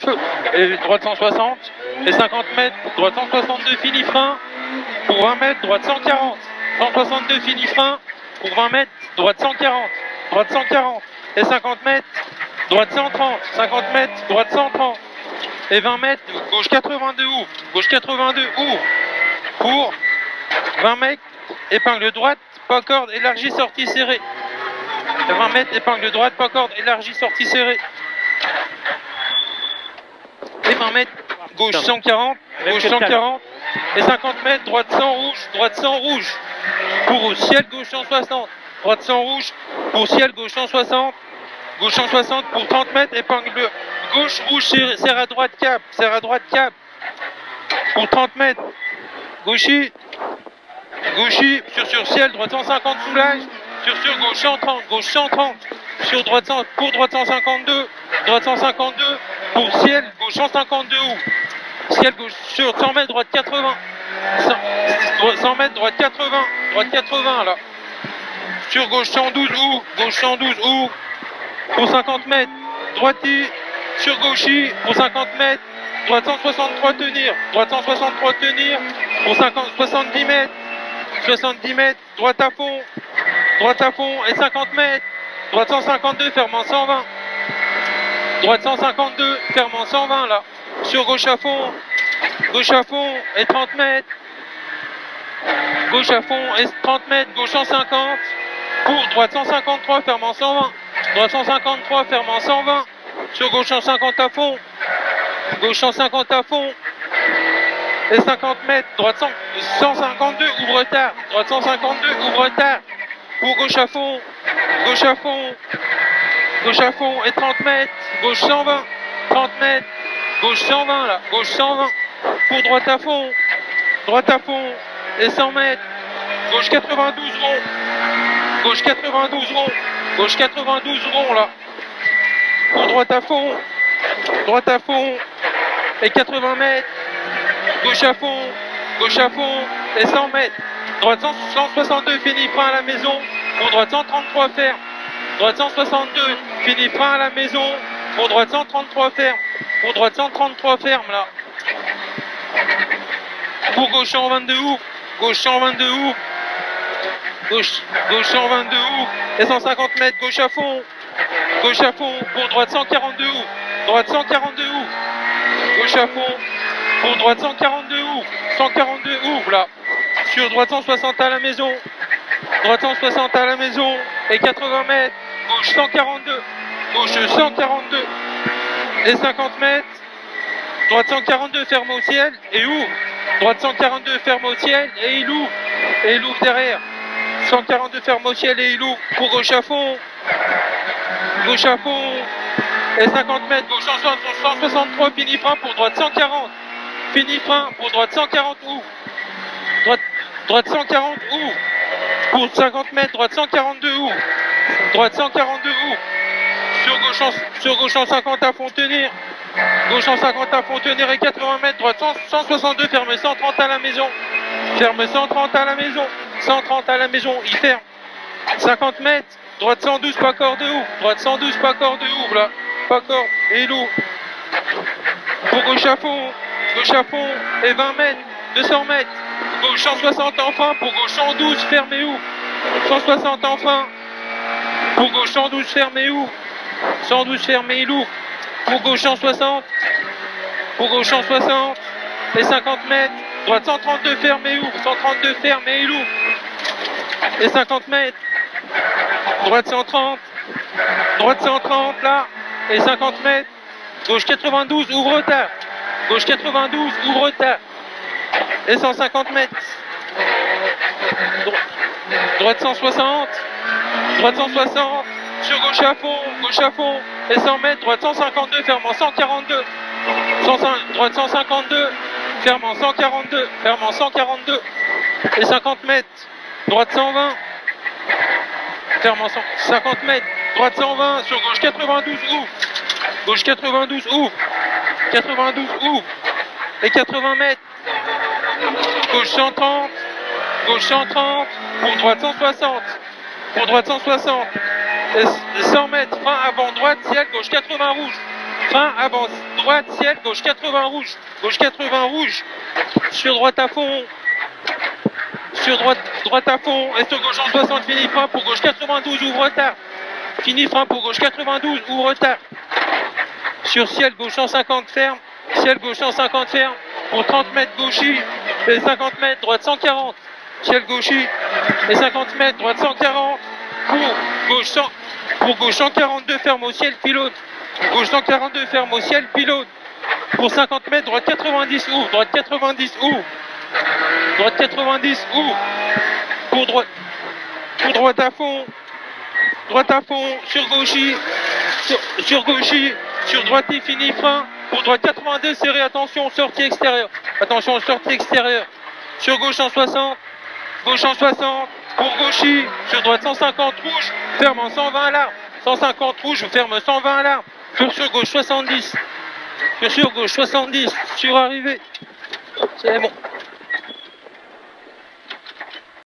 feu. Et droite 160. Et 50 mètres, droite 162, fini frein. Pour 20 mètres, droite 140. 162, fini frein. Pour 20 mètres, droite 140. Droite 140. Et 50 mètres, droite 130. 50 mètres, droite 130. Et 20 mètres, gauche 82, ouvre. Gauche 82, ouvre. Pour 20 mètres, épingle droite, pas corde, élargie, sortie serrée. Et 20 mètres, épingle droite, pas corde, élargie, sortie serrée. Et 20 mètres, gauche 140, gauche 140. Et 50 mètres, droite 100 rouge, droite 100 rouge. Pour au ciel, gauche 160. Droite 100 rouge, pour ciel, gauche 160. Gauche 160 pour 30 mètres, épingle bleue. Gauche rouge, serre à droite, cap. Serre à droite, cap. Pour 30 mètres. Gauchy. Gauchy, sur ciel, droite 150 soulage. Sur gauche 130, gauche 130. Sur droite 100, pour droite 152. Droite 152. Pour ciel, gauche 152 ou. Ciel gauche sur 100 mètres, droite 80. 100 mètres, droite 80. Droite 80 là. Sur gauche 112 ou. Gauche 112 ou. Pour 50 mètres, droite sur gauchy. Pour 50 mètres, droite 163 tenir. Droite 163 tenir. Pour 70 mètres. 70 mètres, droite à fond. Droite à fond et 50 mètres. Droite 152, fermant 120. Droite 152, fermant 120 là. Sur gauche à fond et 30 mètres. Gauche à fond et 30 mètres, gauche 150. Pour droite 153, fermant 120. Droite 153, fermant 120. Sur gauche 150 à fond. Gauche 150 à fond. Et 50 mètres, droite 152, ouvre tard. Droite 152, ouvre tard. Pour gauche à fond. Gauche à fond. Gauche à fond et 30 mètres. Gauche 120. 30 mètres. Gauche 120 là. Gauche 120. Pour droite à fond. Droite à fond. Et 100 mètres. Gauche 92 rond. Gauche 92 rond. Gauche 92 rond là. Pour droite à fond. Droite à fond. Et 80 mètres. Gauche à fond. Gauche à fond. Et 100 mètres. Droite 162, fini frein à la maison. Pour droite 133 ferme. Droite 162, fini frein à la maison. Pour droite 133 ferme. Pour droite 133 ferme là. Pour gauche 122 ouvre. Gauche 122 ouvre. Gauche 122 ouvre. Et 150 mètres, gauche à fond. Gauche à fond. Pour droite 142 ouvre. Droite 142 ouvre. Gauche à fond. Pour droite 142 ouvre. 142 ouvre là. Sur droite 160 à la maison. Droite 160 à la maison. Et 80 mètres. Gauche 142. Gauche 142. Et 50 mètres. Droite 142, ferme au ciel. Et ouvre. Droite 142, ferme au ciel. Et il ouvre. Et il ouvre derrière. 142, ferme au ciel. Et il ouvre. Pour gauche à fond. Gauche à fond. Et 50 mètres. Gauche 163, fini frein. Pour droite 140. Fini frein. Pour droite 140, ouvre. Droite 140, ouvre. Pour 50 mètres, droite 142, ouvre. Droite 142, ouvre. Sur gauche 150 à fond tenir. Gauche 150 à fond tenir et 80 mètres, droite 162, ferme 130 à la maison. Ferme 130 à la maison. 130 à la maison, il ferme. 50 mètres, droite 112, pas corde, ouvre. Droite 112, pas corde, ouvre là. Pas corde, et il ouvre. Pour gauche à fond et 20 mètres, 200 mètres. Gauche 160 enfin, pour gauche 112, ferme et ouvre. 160 enfin. Pour gauche 112, ferme et ouvre. 112 ferme et il ouvre. Pour gauche 160. Pour gauche 160. Et 50 mètres. Droite 132, ferme et ouvre. 132, ferme et il ouvre. Et 50 mètres. Droite 130. Droite 130 là. Et 50 mètres. Gauche 92, ouvre tard. Gauche 92, ouvre tard. Et 150 mètres. Droite 160. Droite 160. Sur gauche à fond. Et 100 mètres. Droite 152, fermant 142. Droite 152, fermant 142. Fermant 142. Et 50 mètres. Droite 120. Fermant 50 mètres. Droite 120. Sur gauche 92, ouvre. Gauche 92, ouvre. 92, ouvre. Et 80 mètres. Gauche 130. Gauche 130. Pour droite 160. Pour droite 160. Et 100 mètres. Frein avant droite, ciel, gauche 80 rouge. frein, avance, droite, ciel, gauche 80 rouge, gauche 80 rouge, sur droite à fond, sur droite à fond, et sur gauche en 60, fini frein pour gauche 92, ouvre retard, fini frein pour gauche 92, ouvre retard, sur ciel gauche en 50 ferme, ciel gauche en 50 ferme, pour 30 mètres gauchy, et 50 mètres droite 140, ciel gauchy, et 50 mètres droite 140, pour gauche 142 ferme au ciel pilote, gauche 142 ferme au ciel pilote, pour 50 mètres droite 90 ouvre, droite 90 ouvre, droite 90 ouvre, pour droite à fond, sur gauchy, sur gauchy, sur droite et fini frein, pour droite 82 serré, attention sortie extérieure, attention sortie extérieure, sur gauche en 60, pour gauchy, sur droite 150 rouge, ferme en 120 larmes, 150 rouge, ferme 120 larmes, sur gauche 70, sur gauche 70, sur arrivée, c'est bon.